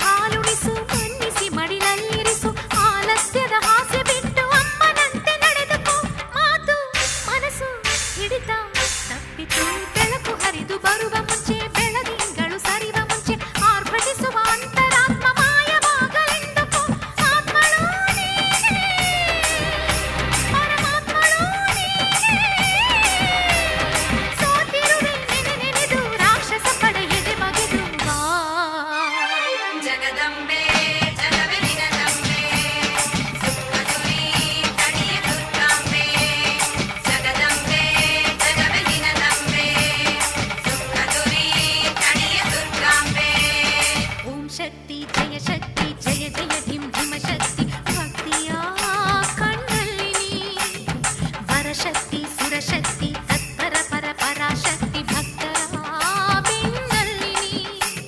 ಹಾಲುಣಿಸು ಮನ್ನಿಸಿ ಮಡಿಲಲ್ಲಿರಿಸು ಆಲಸ್ಯದ ಹಾಸ್ಯ ಬಿಟ್ಟು ಅಮ್ಮನಂತೆ ನಡೆದುಕೋ ಮಾತು ಮನಸ್ಸು ಹಿಡಿತ ತಪ್ಪಿತು ಬೆಳಕು ಹರಿದು ಬರುವ ಮುಂಚೆ ಬೆಳದಿಂಗಳು ಸರಿವ ಮುಂಚೆ ಆರ್ಭಟಿಸುವ ಅಂತರಾತ್ಮ ಮಾಯವಾಗಲೆಂದುಕೋ ಆತ್ಮಳೋ ನೀನೇ ಪರಮಾತ್ಮಳೋ ನೀನೇ ಸೋತಿರುವೆ ನೆನೆದು ರಾಕ್ಷಸ ಪಡೆ ಎದೆ ಬಗೆದು ಬಾ ಜಗದಂಬೆ ಜಗವೇ ನಿನದಂಬೆ ಸುಖದುರಿ ತಣಿಯ ದುರ್ಗಾಂಬೆ ಜಗದಂಬೆ ಜಗವೇ ನಿನದಂಬೆ ಸುಖದುರಿ ತಣಿಯ ದುರ್ಗಾಂಬೆ ಓಂ ಶಕ್ತಿ ಜಯ ಶಕ್ತಿ